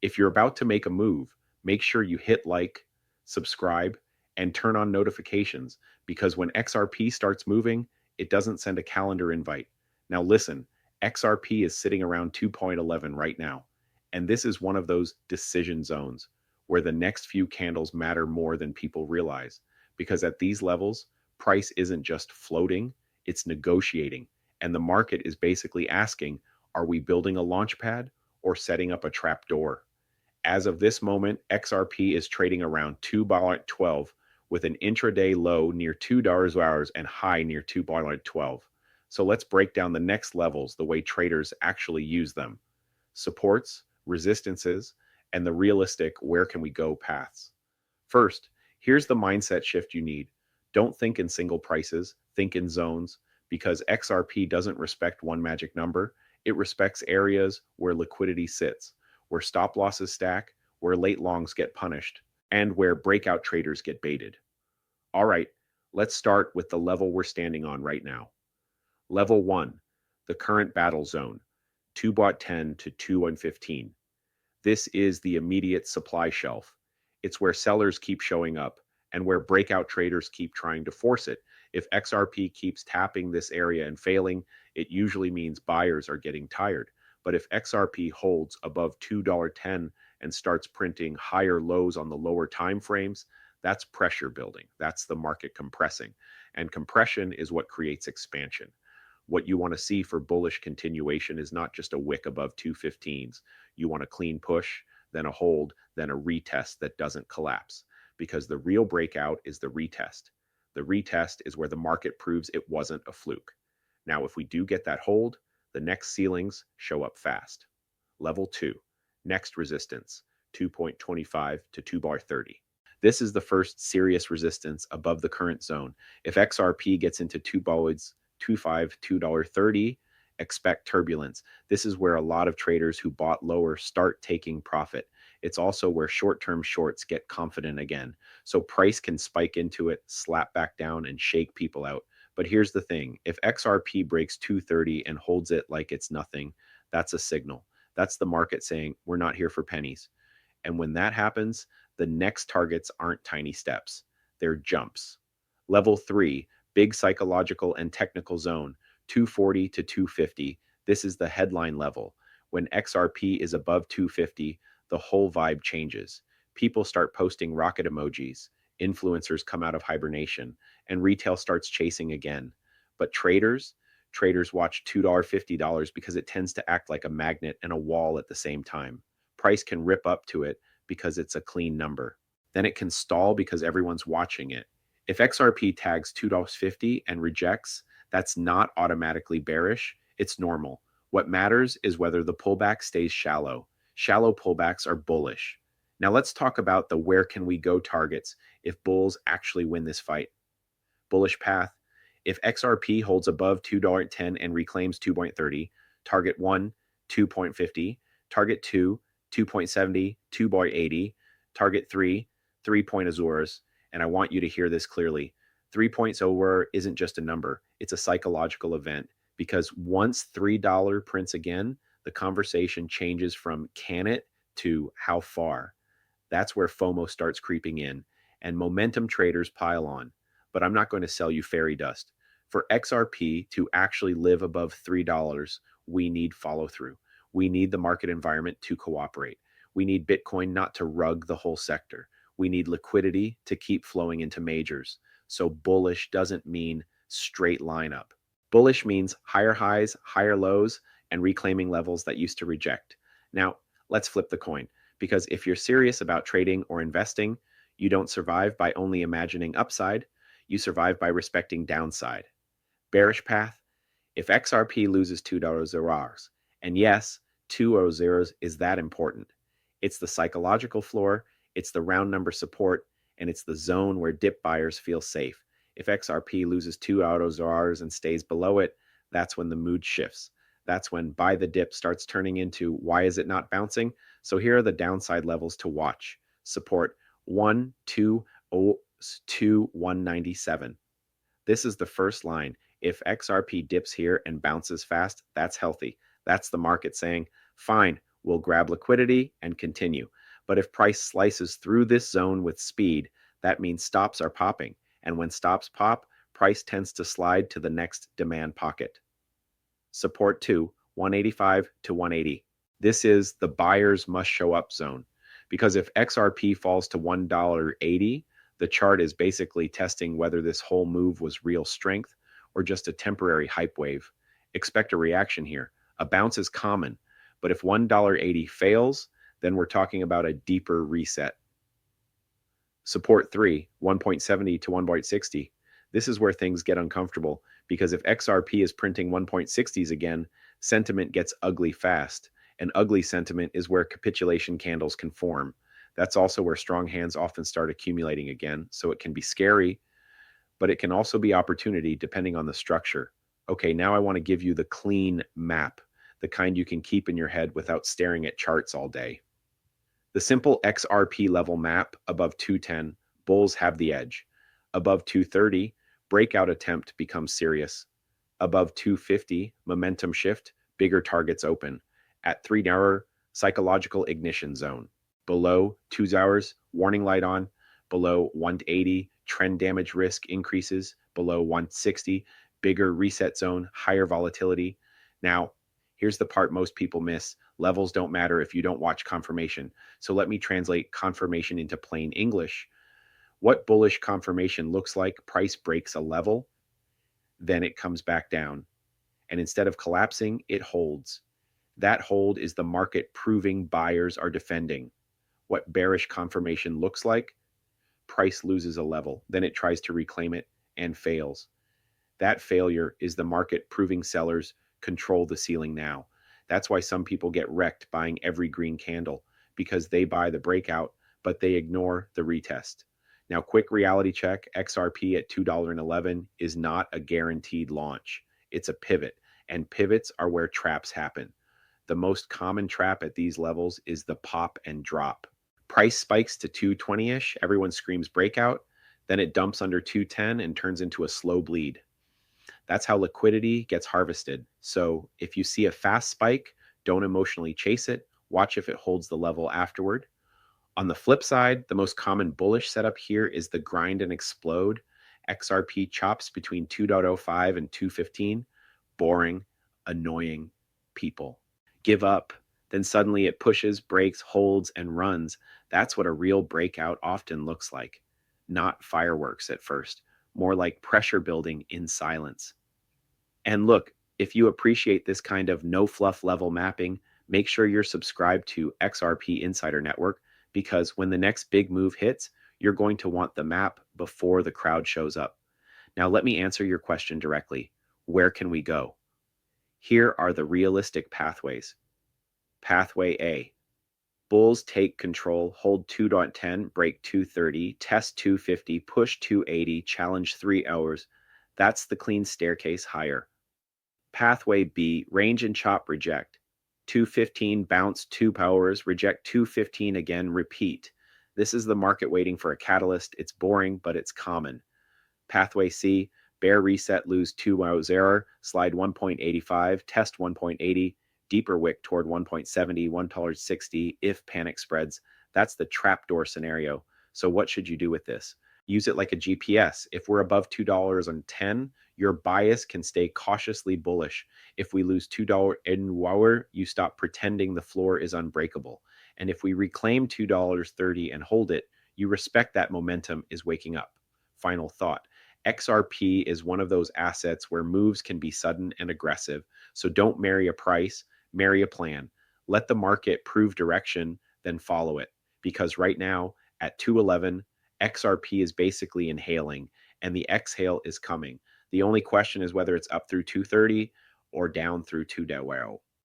If you're about to make a move, make sure you hit like, subscribe, and turn on notifications because when XRP starts moving, it doesn't send a calendar invite. Now listen, XRP is sitting around 2.11 right now, and this is one of those decision zones where the next few candles matter more than people realize because at these levels, price isn't just floating, it's negotiating, and the market is basically asking, are we building a launch pad or setting up a trap door? As of this moment, XRP is trading around $2.12 with an intraday low near $2 and high near $2.12. So let's break down the next levels the way traders actually use them. Supports, resistances, and the realistic where can we go paths. First, here's the mindset shift you need. Don't think in single prices, think in zones, because XRP doesn't respect one magic number. It respects areas where liquidity sits, where stop losses stack, where late longs get punished, and where breakout traders get baited. All right, let's start with the level we're standing on right now. Level 1, the current battle zone, 2.10 to 2.15. This is the immediate supply shelf. It's where sellers keep showing up and where breakout traders keep trying to force it. If XRP keeps tapping this area and failing, it usually means buyers are getting tired. But if XRP holds above $2.10 and starts printing higher lows on the lower time frames, that's pressure building. That's the market compressing. And compression is what creates expansion. What you want to see for bullish continuation is not just a wick above 215s. You want a clean push, then a hold, then a retest that doesn't collapse. Because the real breakout is the retest. The retest is where the market proves it wasn't a fluke. Now, if we do get that hold, the next ceilings show up fast. Level 2, next resistance, 2.25 to 2.30. This is the first serious resistance above the current zone. If XRP gets into $2.25, $2.30, expect turbulence. This is where a lot of traders who bought lower start taking profit. It's also where short-term shorts get confident again. So price can spike into it, slap back down, and shake people out. But here's the thing. If XRP breaks 230 and holds it like it's nothing, that's a signal. That's the market saying, we're not here for pennies. And when that happens, the next targets aren't tiny steps. They're jumps. Level 3, big psychological and technical zone, 240 to 250. This is the headline level. When XRP is above 250, the whole vibe changes. People start posting rocket emojis. Influencers come out of hibernation, and retail starts chasing again. But traders watch $2.50 because it tends to act like a magnet and a wall at the same time. Price can rip up to it because it's a clean number. Then it can stall because everyone's watching it. If XRP tags $2.50 and rejects, that's not automatically bearish, it's normal. What matters is whether the pullback stays shallow. Shallow pullbacks are bullish. Now let's talk about the where can we go targets if bulls actually win this fight. Bullish path. If XRP holds above $2.10 and reclaims 2.30, target 1, 2.50, target 2, 2.70, 2.80, target 3, 3 point Azores. And I want you to hear this clearly. 3 points over isn't just a number. It's a psychological event because once $3 prints again, the conversation changes from can it to how far. That's where FOMO starts creeping in and momentum traders pile on. But I'm not going to sell you fairy dust. For XRP to actually live above $3, we need follow through. We need the market environment to cooperate. We need Bitcoin not to rug the whole sector. We need liquidity to keep flowing into majors. So bullish doesn't mean straight line up. Bullish means higher highs, higher lows, and reclaiming levels that used to reject. Now, let's flip the coin, because if you're serious about trading or investing, you don't survive by only imagining upside, you survive by respecting downside. Bearish path, if XRP loses $2, and yes, 2 zeros is that important. It's the psychological floor, it's the round number support, and it's the zone where dip buyers feel safe. If XRP loses 2 zeros and stays below it, that's when the mood shifts. That's when buy the dip starts turning into why is it not bouncing? So here are the downside levels to watch. Support 197. This is the first line. If XRP dips here and bounces fast, that's healthy. That's the market saying, fine, we'll grab liquidity and continue. But if price slices through this zone with speed, that means stops are popping. And when stops pop, price tends to slide to the next demand pocket. Support 2, 185 to 180. This is the buyers must show up zone. Because if XRP falls to $1.80, the chart is basically testing whether this whole move was real strength or just a temporary hype wave. Expect a reaction here. A bounce is common, but if $1.80 fails, then we're talking about a deeper reset. Support 3, 1.70 to 1.60. This is where things get uncomfortable because if XRP is printing 1.60s again, sentiment gets ugly fast. And ugly sentiment is where capitulation candles can form. That's also where strong hands often start accumulating again, so it can be scary, but it can also be opportunity depending on the structure. Okay, now I want to give you the clean map, the kind you can keep in your head without staring at charts all day. The simple XRP level map above 210, bulls have the edge. Above 230, breakout attempt becomes serious. Above 250, momentum shift, bigger targets open. At 3 hour, psychological ignition zone. Below 2 hours, warning light on. Below 180, trend damage risk increases. Below 160, bigger reset zone, higher volatility. Now, here's the part most people miss. Levels don't matter if you don't watch confirmation. So let me translate confirmation into plain English. What bullish confirmation looks like: price breaks a level, then it comes back down. And instead of collapsing, it holds. That hold is the market proving buyers are defending. What bearish confirmation looks like: price loses a level, then it tries to reclaim it and fails. That failure is the market proving sellers control the ceiling now. That's why some people get wrecked buying every green candle, because they buy the breakout, but they ignore the retest. Now, quick reality check: XRP at $2.11 is not a guaranteed launch. It's a pivot, and pivots are where traps happen. The most common trap at these levels is the pop and drop. Price spikes to 220-ish, everyone screams breakout, then it dumps under 210 and turns into a slow bleed. That's how liquidity gets harvested. So if you see a fast spike, don't emotionally chase it. Watch if it holds the level afterward. On the flip side, the most common bullish setup here is the grind and explode. XRP chops between 2.05 and 215. Boring, annoying people. Give up. Then suddenly it pushes, breaks, holds, and runs. That's what a real breakout often looks like. Not fireworks at first, more like pressure building in silence. And look, if you appreciate this kind of no fluff level mapping, make sure you're subscribed to XRP Insider Network, because when the next big move hits, you're going to want the map before the crowd shows up. Now, let me answer your question directly. Where can we go? Here are the realistic pathways. Pathway A. Bulls take control, hold 2.10, break 230, test 250, push 280, challenge 3 hours. That's the clean staircase higher. Pathway B. Range and chop, reject. 215, bounce 2 hours, reject 215 again, repeat. This is the market waiting for a catalyst. It's boring, but it's common. Pathway C. Bear reset, lose 2 hours error, slide 1.85, test 1.80, deeper wick toward 1.70, $1.60 if panic spreads. That's the trapdoor scenario. So what should you do with this? Use it like a GPS. If we're above $2.10, your bias can stay cautiously bullish. If we lose $2 in hour, you stop pretending the floor is unbreakable. And if we reclaim $2.30 and hold it, you respect that momentum is waking up. Final thought. XRP is one of those assets where moves can be sudden and aggressive. So don't marry a price, marry a plan. Let the market prove direction, then follow it. Because right now, at 211, XRP is basically inhaling, and the exhale is coming. The only question is whether it's up through 230 or down through 2.10.